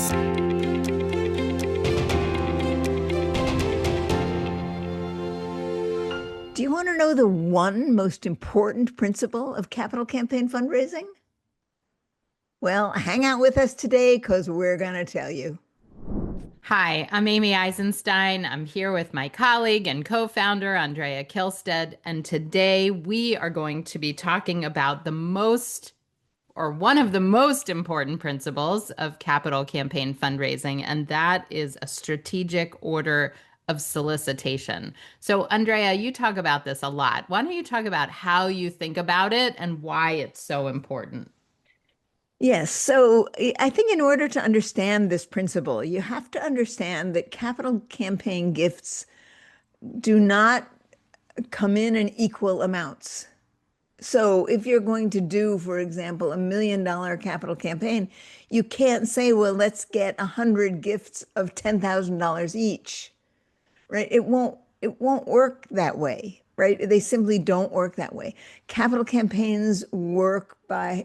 Do you want to know the one most important principle of capital campaign fundraising? Well, hang out with us today because we're going to tell you. Hi, I'm Amy Eisenstein. I'm here with my colleague and co-founder, Andrea Kihlstedt, and today we are going to be talking about one of the most important principles of capital campaign fundraising, and that is a strategic order of solicitation. So, Andrea, you talk about this a lot. Why don't you talk about how you think about it and why it's so important? Yes, so I think in order to understand this principle, you have to understand that capital campaign gifts do not come in equal amounts. So if you're going to do, for example, $1 million capital campaign, you can't say, well, let's get 100 gifts of $10,000 each, right? It won't work that way, right? They simply don't work that way. Capital campaigns work by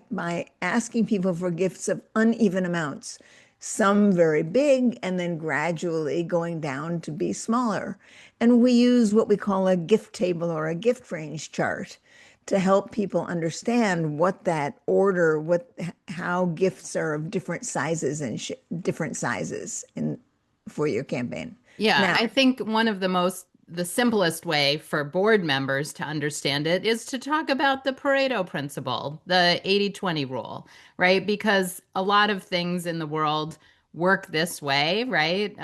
asking people for gifts of uneven amounts, some very big and then gradually going down to be smaller. And we use what we call a gift table or a gift range chart to help people understand what that order, how gifts are of different sizes and different sizes for your campaign. Yeah, Now, I think the simplest way for board members to understand it is to talk about the Pareto principle, the 80-20 rule, right? Because a lot of things in the world work this way, right?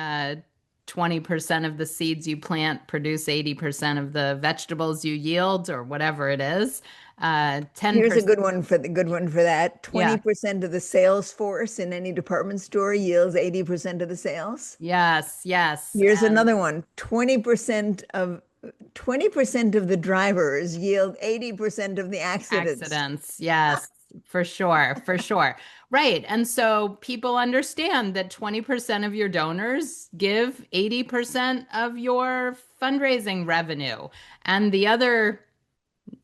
20% of the seeds you plant produce 80% of the vegetables you yield, or whatever it is. here's a 10%. good one for that. Yeah. 20% of the sales force in any department store yields 80% of the sales. Yes, yes. Here's another one. 20% of the drivers yield 80% of the accidents. Accidents. Yes, for sure. For sure. Right. And so people understand that 20% of your donors give 80% of your fundraising revenue. And the other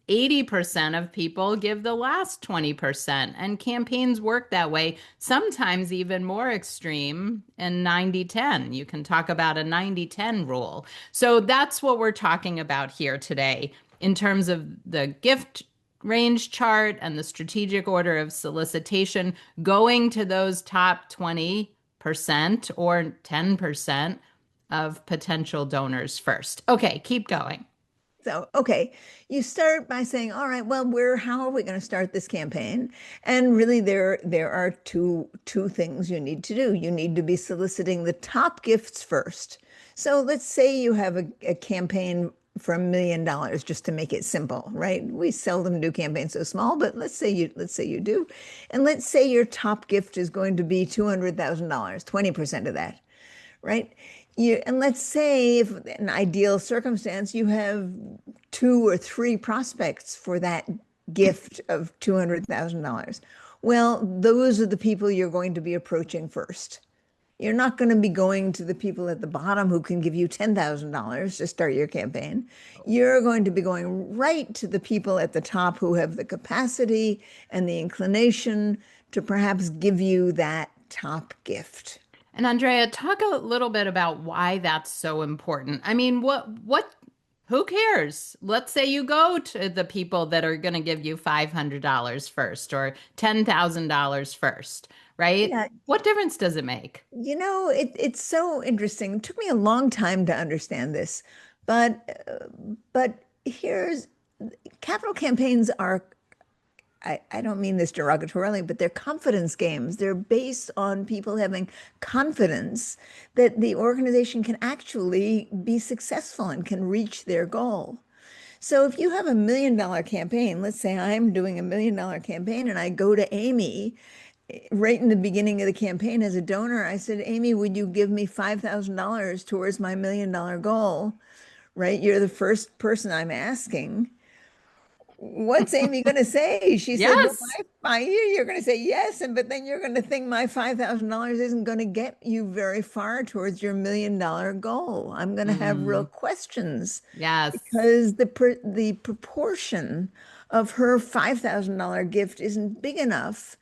80% of people give the last 20%. And campaigns work that way, sometimes even more extreme in 90-10. You can talk about a 90-10 rule. So that's what we're talking about here today in terms of the gift range chart and the strategic order of solicitation, going to those top 20% or 10% of potential donors first. Okay, keep going. So, okay, you start by saying, all right, well, how are we going to start this campaign? And really there are two things you need to do. You need to be soliciting the top gifts first. So let's say you have a campaign for $1 million, just to make it simple, right? We seldom do campaigns so small, but let's say you do. And let's say your top gift is going to be $200,000, 20% of that, right? And let's say, if an ideal circumstance, you have 2 or 3 prospects for that gift of $200,000. Well, those are the people you're going to be approaching first. You're not going to be going to the people at the bottom who can give you $10,000 to start your campaign. You're going to be going right to the people at the top who have the capacity and the inclination to perhaps give you that top gift. And Andrea, talk a little bit about why that's so important. I mean, who cares? Let's say you go to the people that are going to give you $500 first or $10,000 first, right? Yeah, What difference does it make? it's so interesting. It took me a long time to understand this, but here's capital campaigns are, I don't mean this derogatorily, but they're confidence games. They're based on people having confidence that the organization can actually be successful and can reach their goal. So if you have $1 million campaign, let's say I'm doing $1 million campaign and I go to Amy right in the beginning of the campaign as a donor, I said, Amy, would you give me $5,000 towards my $1 million goal? Right? You're the first person I'm asking. What's Amy going to say? She said, well, Yes. you're going to say yes. But then you're going to think my $5,000 isn't going to get you very far towards your $1 million goal. I'm going to have real Mm, questions yes. because the proportion of her $5,000 gift isn't big enough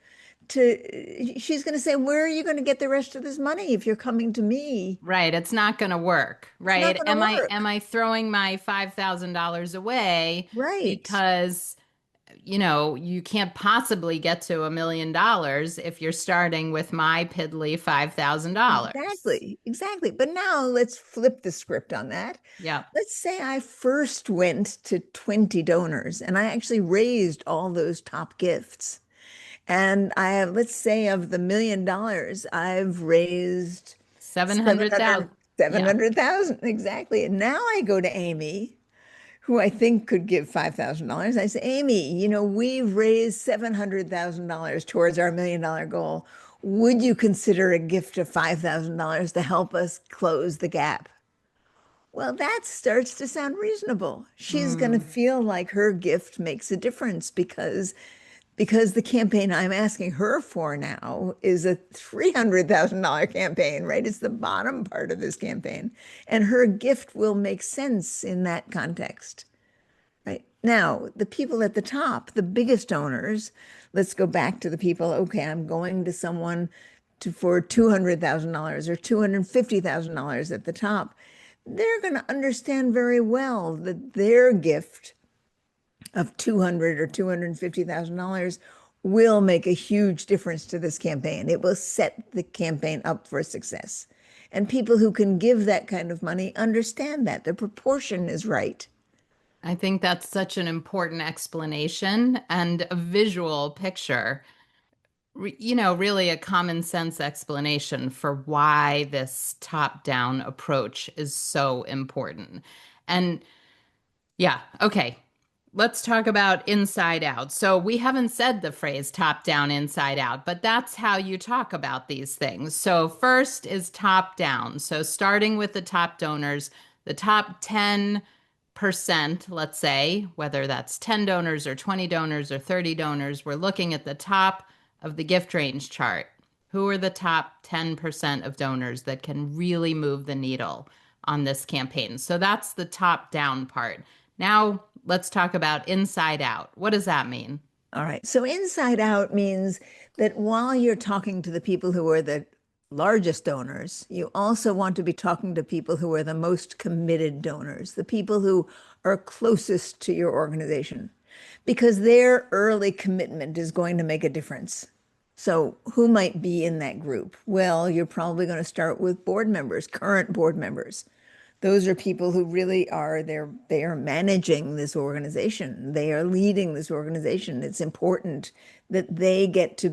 she's going to say, where are you going to get the rest of this money if you're coming to me? Right. It's not going to work, It's not right? going to Am I work. throwing my $5,000 away Right. because, you can't possibly get to $1 million if you're starting with my piddly $5,000. Exactly. Exactly. But now let's flip the script on that. Yeah. Let's say I first went to 20 donors and I actually raised all those top gifts. And I have, let's say of the $1 million, I've raised 700,000. 700, Yeah. 700,000. Exactly. And now I go to Amy, who I think could give $5,000. I say, Amy, we've raised $700,000 towards our $1 million goal. Would you consider a gift of $5,000 to help us close the gap? Well, that starts to sound reasonable. She's going to Mm. feel like her gift makes a difference because the campaign I'm asking her for now is a $300,000 campaign, right? It's the bottom part of this campaign. And her gift will make sense in that context, right? Now, the people at the top, the biggest donors, let's go back to the people, okay, I'm going to someone for $200,000 or $250,000 at the top. They're going to understand very well that their gift of 200 or $250,000 will make a huge difference to this campaign. It will set the campaign up for success. And people who can give that kind of money understand that the proportion is right. I think that's such an important explanation and a visual picture. Really a common sense explanation for why this top-down approach is so important. And yeah, okay. Let's talk about inside out. So we haven't said the phrase top down, inside out, but that's how you talk about these things. So first is top down. So starting with the top donors, the top 10%, let's say, whether that's 10 donors or 20 donors or 30 donors, we're looking at the top of the gift range chart. Who are the top 10% of donors that can really move the needle on this campaign? So that's the top down part. Now, let's talk about inside out. What does that mean? All right. So inside out means that while you're talking to the people who are the largest donors, you also want to be talking to people who are the most committed donors, the people who are closest to your organization, because their early commitment is going to make a difference. So who might be in that group? Well, you're probably going to start with board members, current board members. Those are people who really are there. They are managing this organization. They are leading this organization. It's important that they get to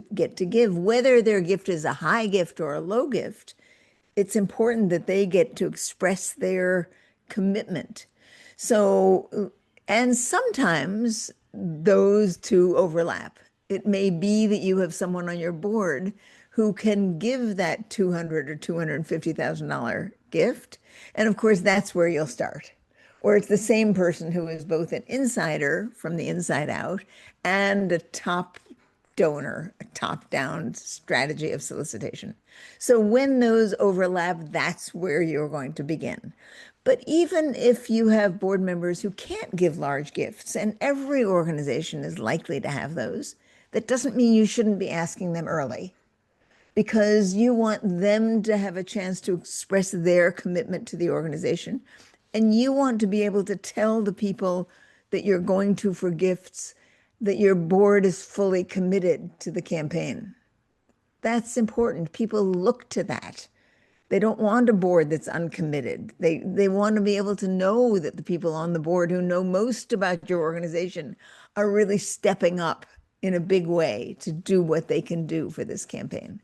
give, whether their gift is a high gift or a low gift. It's important that they get to express their commitment. So, and sometimes those two overlap. It may be that you have someone on your board who can give that 200 or $250,000 gift. And of course, that's where you'll start. Or it's the same person who is both an insider from the inside out and a top donor, a top-down strategy of solicitation. So when those overlap, that's where you're going to begin. But even if you have board members who can't give large gifts, and every organization is likely to have those, that doesn't mean you shouldn't be asking them early because you want them to have a chance to express their commitment to the organization. And you want to be able to tell the people that you're going to for gifts that your board is fully committed to the campaign. That's important. People look to that. They don't want a board that's uncommitted. They want to be able to know that the people on the board who know most about your organization are really stepping up in a big way to do what they can do for this campaign.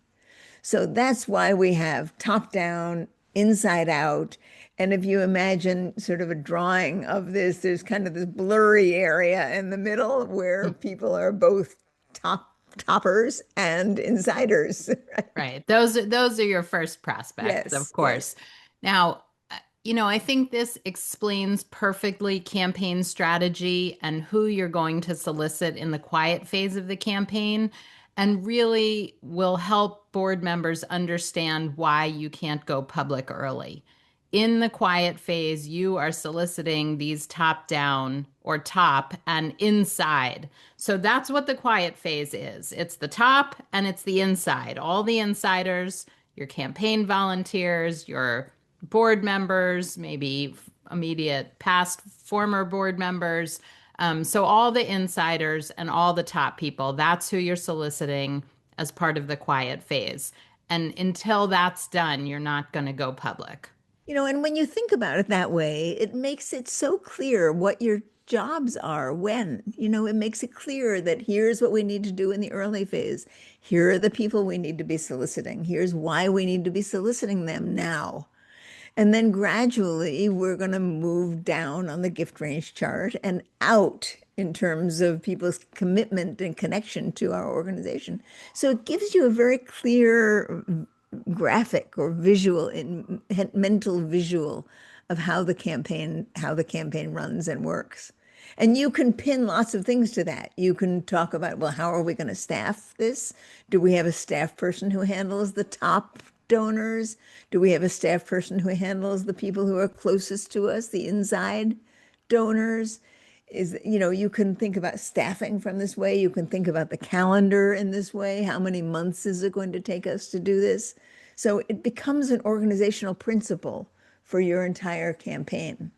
So that's why we have top down, inside out. And if you imagine sort of a drawing of this, there's kind of this blurry area in the middle where people are both toppers and insiders. Right? Right. Those are your first prospects, of Yes, yes. course. Now, I think this explains perfectly campaign strategy and who you're going to solicit in the quiet phase of the campaign, and really will help board members understand why you can't go public early. In the quiet phase, you are soliciting these top down or top and inside. So that's what the quiet phase is. It's the top and it's the inside. All the insiders, your campaign volunteers, your board members, maybe immediate past former board members. So all the insiders and all the top people, that's who you're soliciting as part of the quiet phase. And until that's done, you're not going to go public. And when you think about it that way, it makes it so clear what your jobs are when. It makes it clear that here's what we need to do in the early phase. Here are the people we need to be soliciting. Here's why we need to be soliciting them now. And then gradually, we're going to move down on the gift range chart and out in terms of people's commitment and connection to our organization. So it gives you a very clear graphic or visual in mental visual of how the campaign runs and works. And you can pin lots of things to that. You can talk about, well, how are we going to staff this? Do we have a staff person who handles the top donors? Do we have a staff person who handles the people who are closest to us, the inside donors? You can think about staffing from this way. You can think about the calendar in this way. How many months is it going to take us to do this? So it becomes an organizational principle for your entire campaign,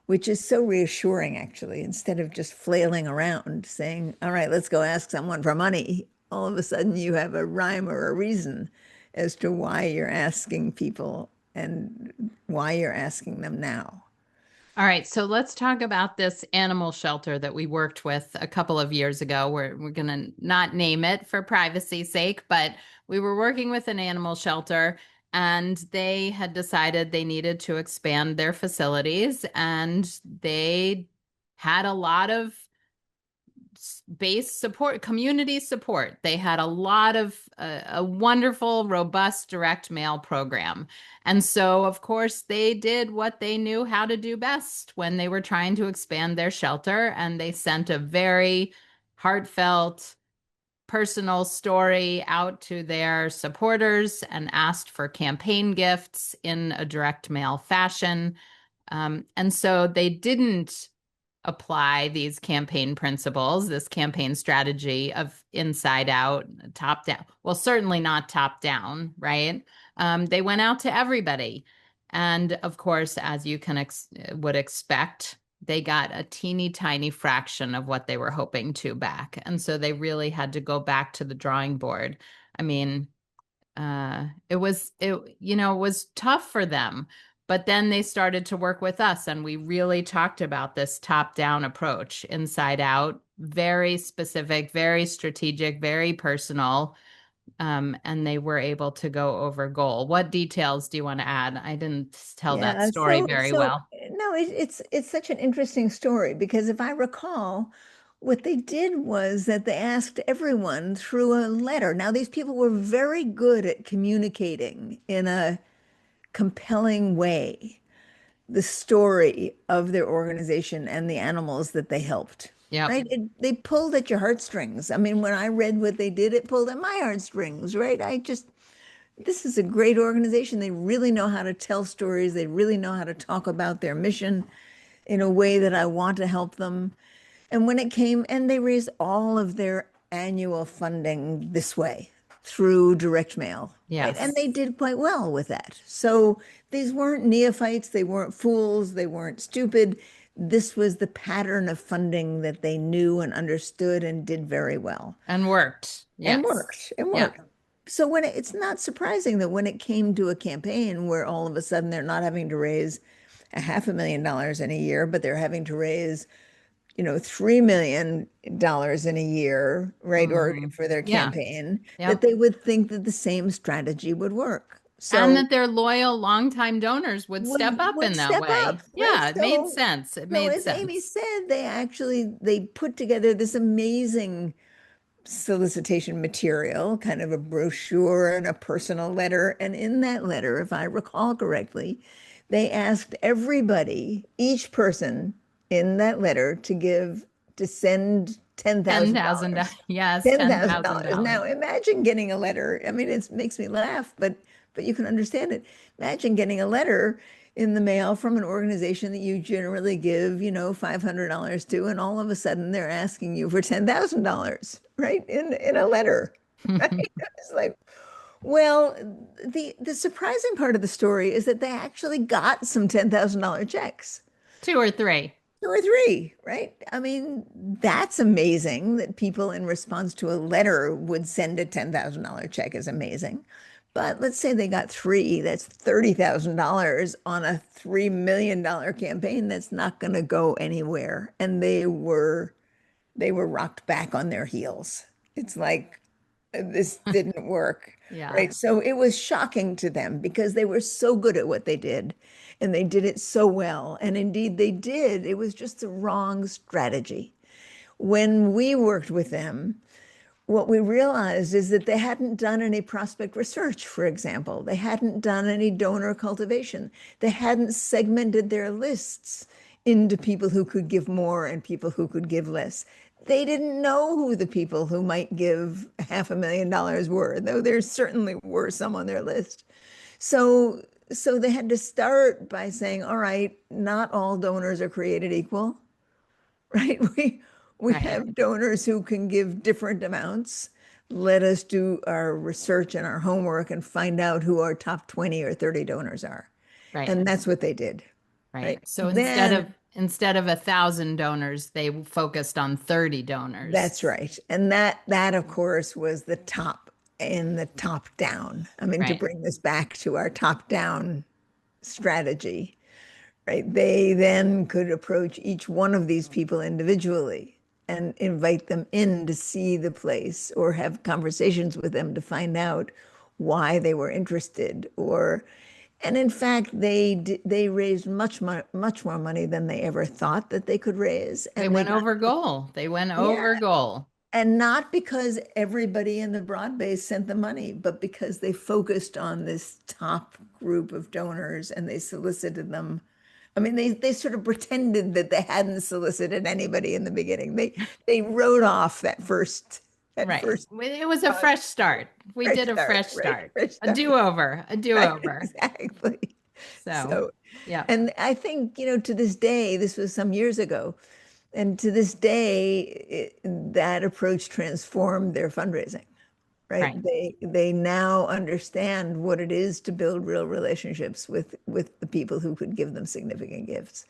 which is so reassuring, actually, instead of just flailing around saying, all right, let's go ask someone for money. All of a sudden, you have a rhyme or a reason as to why you're asking people and why you're asking them now. All right, so let's talk about this animal shelter that we worked with a couple of years ago. We're going to not name it for privacy's sake, but we were working with an animal shelter and they had decided they needed to expand their facilities and they had a lot of base support, community support. They had a lot of a wonderful, robust direct mail program. And so, of course, they did what they knew how to do best when they were trying to expand their shelter. And they sent a very heartfelt, personal story out to their supporters and asked for campaign gifts in a direct mail fashion. And so they didn't apply these campaign principles, this campaign strategy of inside out, top down. Well, certainly not top down, right? They went out to everybody. And of course, as you would expect, they got a teeny tiny fraction of what they were hoping to back. And so they really had to go back to the drawing board. I mean, it was tough for them, but then they started to work with us and we really talked about this top down approach, inside out, very specific, very strategic, very personal. And they were able to go over goal. What details do you want to add? I didn't tell that Yeah, story so very so well. no, it's such an interesting story because if I recall, what they did was that they asked everyone through a letter. Now, these people were very good at communicating in a compelling way the story of their organization and the animals that they helped. Yep. Right? They pulled at your heartstrings. I mean, when I read what they did, it pulled at my heartstrings, right? This is a great organization. They really know how to tell stories. They really know how to talk about their mission in a way that I want to help them. And when it came, and they raised all of their annual funding this way through direct mail, right? And Yes. they did quite well with that. So these weren't neophytes, they weren't fools, they weren't stupid. This was the pattern of funding that they knew and understood and did very well And worked. and Yes. worked and Yeah. worked. So it's not surprising that when it came to a campaign where all of a sudden they're not having to raise a $500,000 in a year, but they're having to raise, $3 million in a year, right? Or Mhm. for their Yeah. campaign, that Yep. they would think that the same strategy would work. And So that their loyal, longtime donors would step up would in that step way. up, right? Yeah, it made So sense. It so made as Amy sense. said, they put together this amazing solicitation material, kind of a brochure and a personal letter. And in that letter, if I recall correctly, they asked everybody, each person in that letter to send $10,000. $10,000. Yes, $10,000. Now $10,000. imagine getting a letter. I mean, it makes me laugh, but you can understand it. Imagine getting a letter in the mail from an organization that you generally give, $500 to, and all of a sudden they're asking you for $10,000, right? In a letter, right? It's like, well, the surprising part of the story is that they actually got some $10,000 checks. Two or three. Two or three, right? I mean, that's amazing that people in response to a letter would send a $10,000 check is amazing. But let's say they got three, that's $30,000 on a $3 million campaign that's not going to go anywhere. And they were rocked back on their heels. It's like this didn't work, Yeah. right? So it was shocking to them because they were so good at what they did and they did it so well. And indeed they did. It was just the wrong strategy. When we worked with them, what we realized is that they hadn't done any prospect research, for example. They hadn't done any donor cultivation. They hadn't segmented their lists into people who could give more and people who could give less. They didn't know who the people who might give $500,000 were, though there certainly were some on their list. So, so they had to start by saying, all right, not all donors are created equal, right? We Right. have donors who can give different amounts. Let us do our research and our homework and find out who our top 20 or 30 donors are. Right. And that's what they did, Right. right? So Then instead of 1,000 donors, they focused on 30 donors. that's right. And that of course was the top in the top down. I mean, to Right. bring this back to our top down strategy, right? They then could approach each one of these people individually and invite them in to see the place or have conversations with them to find out why they were interested or and in fact they raised much more money than they ever thought that they could raise They and they went got over goal. They went yeah over goal. and not because everybody in the broad base sent the money, but because they focused on this top group of donors and they solicited them. I mean, they sort of pretended that they hadn't solicited anybody in the beginning. They wrote off that Right. first It was a uh, fresh start. We fresh did a start, fresh right? start, Fresh a start, do-over, a right? do-over. Exactly. So, So, yeah. and I think, to this day, this was some years ago, and to this day, that approach transformed their fundraising, right? Right. They now understand what it is to build real relationships with the people who could give them significant gifts,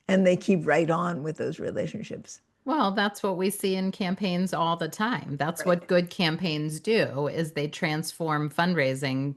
and they keep right on with those relationships. Well, that's what we see in campaigns all the time. That's Right. what good campaigns do is they transform fundraising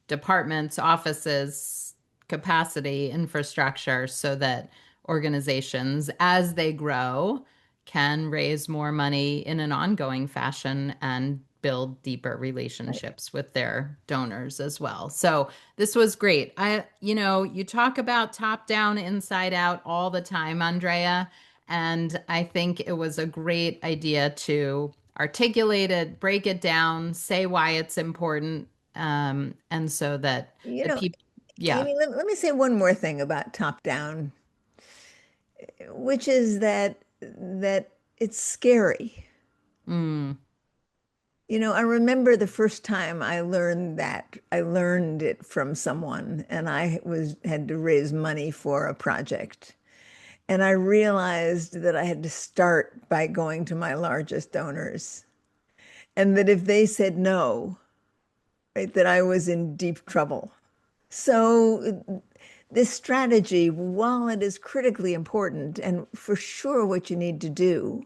departments, offices, capacity, infrastructure so that organizations, as they grow, can raise more money in an ongoing fashion and build deeper Right. relationships with their donors as well. So this was great. You talk about top down, inside out all the time, Andrea, and I think it was a great idea to articulate it, break it down, say why it's important, and so that You the know, people, yeah. Amy, let me say one more thing about top down, which is that it's scary. Mm, I remember the first time I learned that. I learned it from someone, and I had to raise money for a project. And I realized that I had to start by going to my largest donors, and that if they said no, right, that I was in deep trouble. So this strategy, while it is critically important and for sure what you need to do,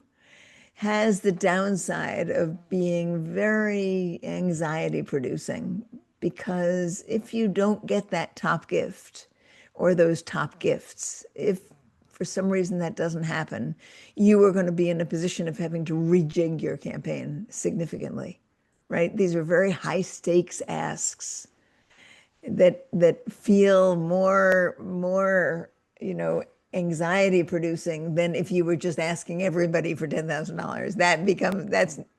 has the downside of being very anxiety producing because if you don't get that top gift or those top gifts, if for some reason that doesn't happen, you are going to be in a position of having to rejig your campaign significantly, right? These are very high stakes asks that feel more anxiety producing than if you were just asking everybody for $10,000.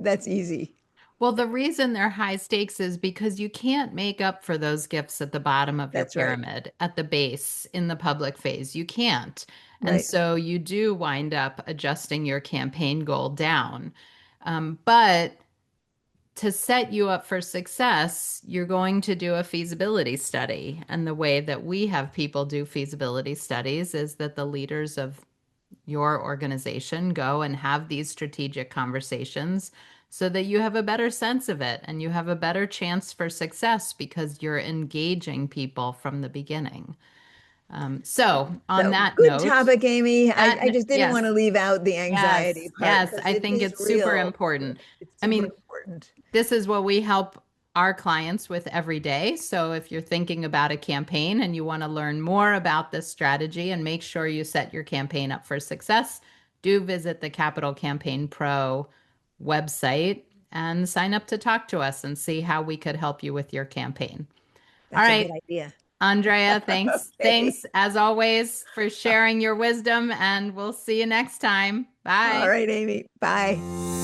That's easy. well, the reason they're high stakes is because you can't make up for those gifts at the bottom of your That's right. pyramid, at the base, in the public phase. You can't. And Right. so you do wind up adjusting your campaign goal down. But to set you up for success, you're going to do a feasibility study. And the way that we have people do feasibility studies is that the leaders of your organization go and have these strategic conversations so that you have a better sense of it and you have a better chance for success because you're engaging people from the beginning. So, on So that good note, topic, Amy. I just didn't want yes, to leave out the anxiety yes, part yes, because I it think is it's super real. important. It's I super mean, important. this is what we help our clients with every day. So if you're thinking about a campaign and you want to learn more about this strategy and make sure you set your campaign up for success, do visit the Capital Campaign Pro website and sign up to talk to us and see how we could help you with your campaign. All That's a good right, idea. Andrea, thanks. Okay. Thanks as always for sharing your wisdom, and we'll see you next time. All Bye. right, Amy. Bye.